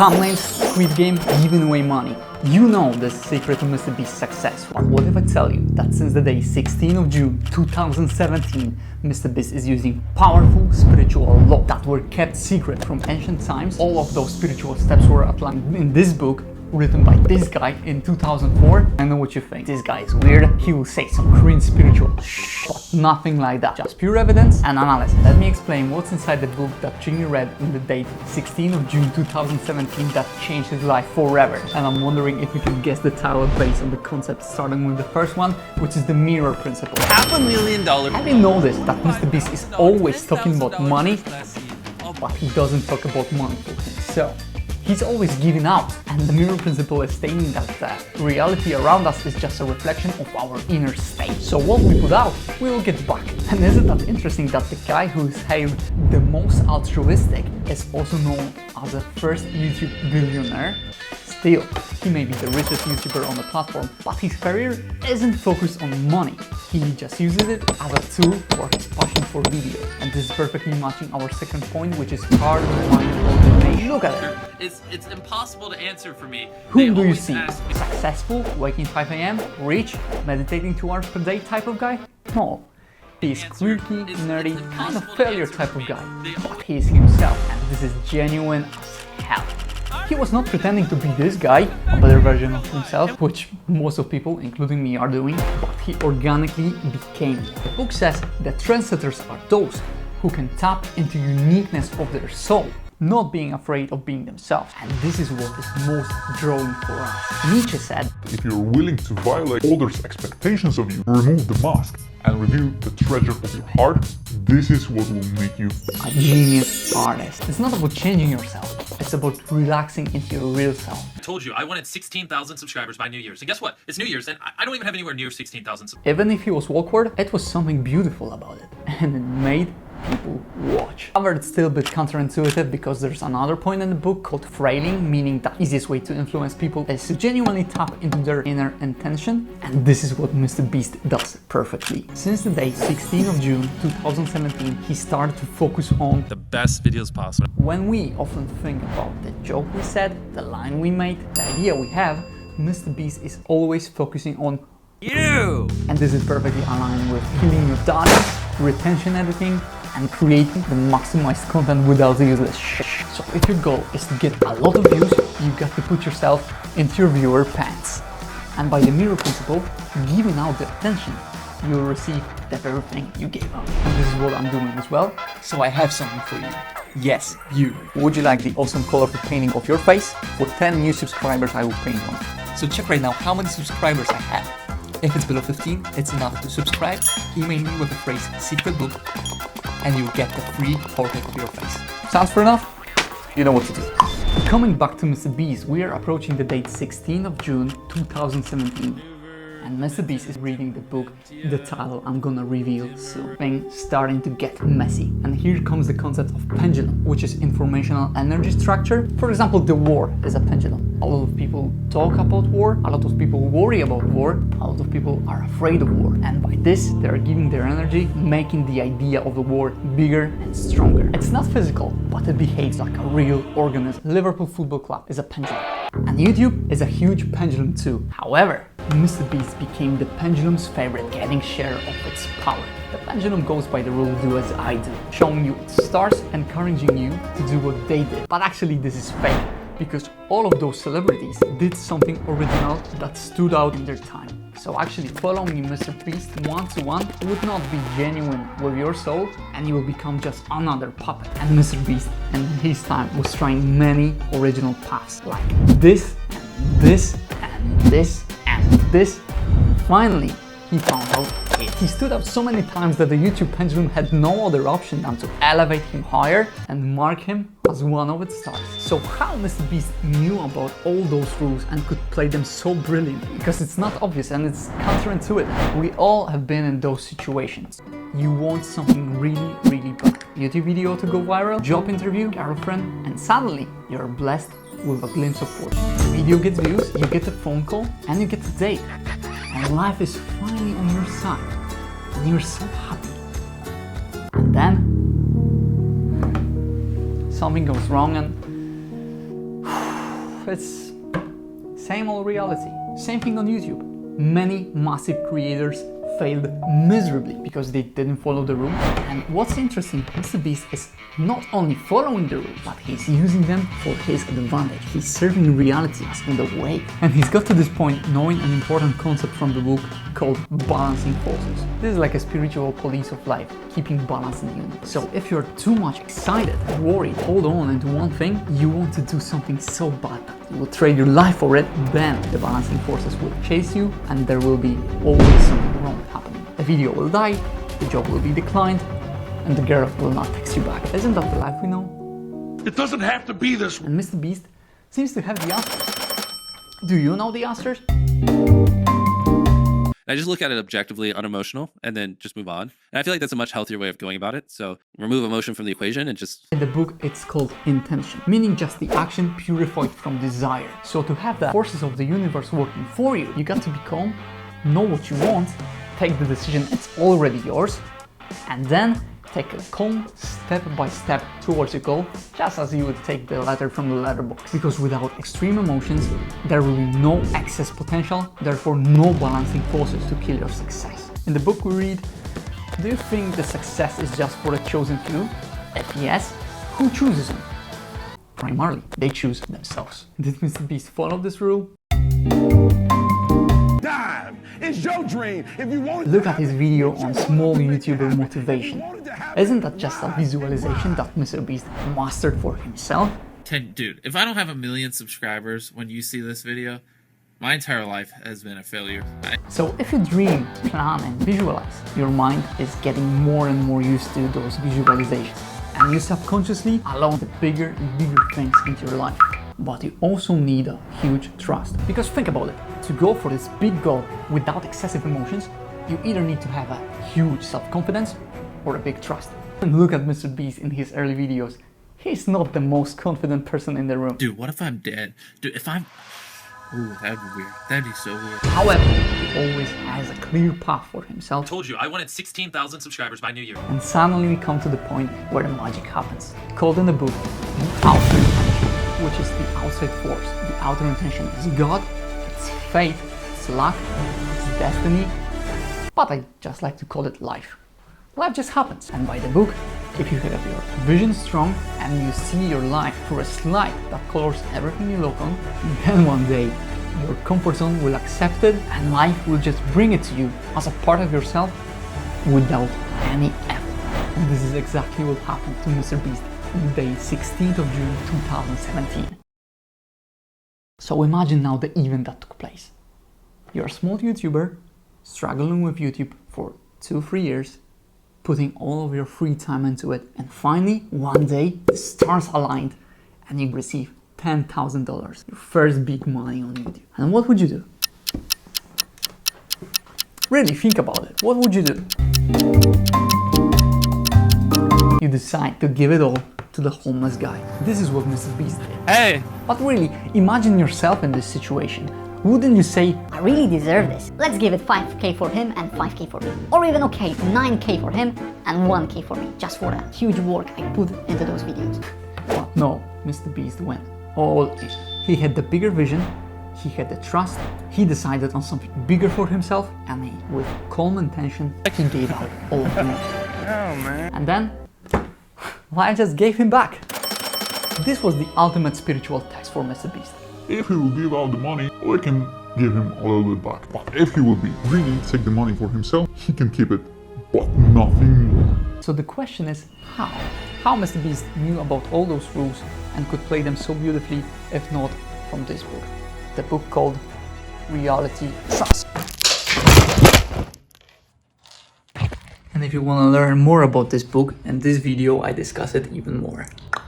thumbnails, Squid Game, giving away money. You know the secret to Mr.Beast's success. But what if I tell you that since the day 16th of June 2017, Mr.Beast is using powerful spiritual laws that were kept secret from ancient times? All of those spiritual steps were outlined in this book, written by this guy in 2004. I know what you think. This guy is weird. He will say some cringe spiritual but nothing like that. Just pure evidence and analysis. Let me explain what's inside the book that Jimmy read in the date 16th of June 2017 that changed his life forever. And I'm wondering if you can guess the title based on the concept, starting with the first one, which is the mirror principle. $500,000. Have you noticed that Mr.Beast is always talking about money, but he doesn't talk about money for himself? He's always giving out, and the mirror principle is stating that the reality around us is just a reflection of our inner state. So what we put out, we will get back. And isn't that interesting that the guy who is hailed the most altruistic is also known as the first YouTube billionaire? Still, he may be the richest YouTuber on the platform, but his career isn't focused on money. He just uses it as a tool for his passion for video. And this is perfectly matching our second point, which is hard-minded automation. Look at it. It's impossible to answer for me. Whom do you see? Successful, waking 5 AM, rich, meditating 2 hours per day type of guy? No. He's quirky, nerdy, kind of failure type of guy. But he is himself, and this is genuine as hell. He was not pretending to be this guy, a better version of himself, which most of people, including me, are doing, but he organically became it. The book says that trendsetters are those who can tap into uniqueness of their soul, not being afraid of being themselves. And this is what is most drawing for us. Nietzsche said, if you're willing to violate others' expectations of you, remove the mask and reveal the treasure of your heart, this is what will make you a genius artist. It's not about changing yourself, it's about relaxing into your real self. I told you I wanted 16,000 subscribers by New Year's, and guess what? It's New Year's and I don't even have anywhere near 16,000. Even if he was awkward, it was something beautiful about it, and it made people watch. However, it's still a bit counterintuitive because there's another point in the book called Frailing, meaning the easiest way to influence people is to genuinely tap into their inner intention, and this is what Mr.Beast does perfectly. Since the day 16th of June 2017, he started to focus on the best videos possible. When we often think about the joke we said, the line we made, the idea we have, Mr.Beast is always focusing on you! And this is perfectly aligned with healing your data, retention editing, and creating the maximized content without the useless shit. So if your goal is to get a lot of views, you got to put yourself into your viewer pants. And by the mirror principle, giving out the attention, you will receive the very thing you gave out. And this is what I'm doing as well. So I have something for you. Yes, you. Would you like the awesome colorful painting of your face? For 10 new subscribers, I will paint one. So check right now how many subscribers I have. If it's below 15, it's enough to subscribe, email me with the phrase secret book, and you'll get the free portrait of your face. Sounds fair enough? You know what to do. Coming back to Mr.Beast, we are approaching the date 16th of June 2017. And Mr.Beast is reading the book, the title I'm gonna reveal soon. Things starting to get messy. And here comes the concept of pendulum, which is informational energy structure. For example, the war is a pendulum. A lot of people talk about war, a lot of people worry about war, a lot of people are afraid of war. And by this, they are giving their energy, making the idea of the war bigger and stronger. It's not physical, but it behaves like a real organism. Liverpool Football Club is a pendulum. And YouTube is a huge pendulum too. However, Mr.Beast became the pendulum's favorite, getting share of its power. The pendulum goes by the rule do as I do, showing you its stars, encouraging you to do what they did. But actually this is fake, because all of those celebrities did something original that stood out in their time. So actually following Mr.Beast one-to-one would not be genuine with your soul, and you will become just another puppet. And Mr.Beast in his time was trying many original paths, like this, and this, and this, and this. Finally, he found out it. He stood up so many times that the YouTube pendulum had no other option than to elevate him higher and mark him as one of its stars. So how Mr.Beast knew about all those rules and could play them so brilliantly? Because it's not obvious and it's counterintuitive. We all have been in those situations. You want something really, really bad. YouTube video to go viral, job interview, girlfriend, and suddenly you're blessed with a glimpse of fortune. The video gets views, you get a phone call, and you get a date. And life is finally on your side. And you're so happy. And then something goes wrong and it's same old reality. Same thing on YouTube. Many massive creators failed miserably because they didn't follow the rules. And what's interesting, Mr.Beast is not only following the rules, but he's using them for his advantage. He's serving reality as in the way. And he's got to this point knowing an important concept from the book called balancing forces. This is like a spiritual police of life, keeping balance in the universe. So if you're too much excited, worried, hold on into one thing, you want to do something so bad that you will trade your life for it, then the balancing forces will chase you and there will be always something wrong happening. A video will die, the job will be declined, and the girl will not text you back. Isn't that the life we know? It doesn't have to be this way. And Mr.Beast seems to have the answers. Do you know the answers? I just look at it objectively, unemotional, and then just move on. And I feel like that's a much healthier way of going about it. So remove emotion from the equation and just... In the book, it's called intention, meaning just the action purified from desire. So to have the forces of the universe working for you, you got to be calm, know what you want, take the decision, it's already yours, and then take a calm step by step towards your goal, just as you would take the letter from the letterbox. Because without extreme emotions, there will be no excess potential, therefore no balancing forces to kill your success. In the book we read, do you think the success is just for the chosen few? If yes, who chooses them? Primarily, they choose themselves. Did Mr.Beast follow this rule? It's your dream. If you want Look at his video on small YouTuber motivation. Isn't that just a visualization that Mr.Beast mastered for himself? Dude, if I don't have 1 million subscribers when you see this video, my entire life has been a failure. So if you dream, plan and visualize, your mind is getting more and more used to those visualizations. And you subconsciously allow the bigger and bigger things into your life. But you also need a huge trust. Because think about it, to go for this big goal without excessive emotions, you either need to have a huge self-confidence or a big trust. And look at Mr.Beast in his early videos. He's not the most confident person in the room. Dude, what if I'm dead? Dude, if I'm... Ooh, that'd be weird. That'd be so weird. However, he always has a clear path for himself. I told you, I wanted 16,000 subscribers by New Year. And suddenly we come to the point where the magic happens. Called in the book, the outer intention, which is the outside force. The outer intention is God, it's fate, it's luck, it's destiny, but I just like to call it life. Life just happens. And by the book, if you have your vision strong and you see your life through a light that colors everything you look on, then one day your comfort zone will accept it and life will just bring it to you as a part of yourself without any effort. And this is exactly what happened to Mr.Beast on day 16th of June 2017. So imagine now the event that took place. You're a small YouTuber, struggling with YouTube for 2-3 years, putting all of your free time into it, and finally, one day, the stars aligned and you receive $10,000, your first big money on YouTube. And what would you do? Really think about it. What would you do? You decide to give it all to the homeless guy. This is what Mr.Beast did. Hey! But really, imagine yourself in this situation. Wouldn't you say, I really deserve this. Let's give it 5k for him and 5k for me. Or even okay, 9k for him and 1k for me, just for the huge work I put into those videos. But no, Mr.Beast went all in. He had the bigger vision, he had the trust, he decided on something bigger for himself, and he, with calm intention, he gave out all of the money. Oh, man. And then, life just gave him back. This was the ultimate spiritual test for Mr.Beast. If he will give out the money, we can give him a little bit back. But if he will be greedy, take the money for himself, he can keep it, but nothing more. So the question is, how? How Mr.Beast knew about all those rules and could play them so beautifully, if not from this book. The book called Reality Trust. And if you want to learn more about this book and this video, I discuss it even more.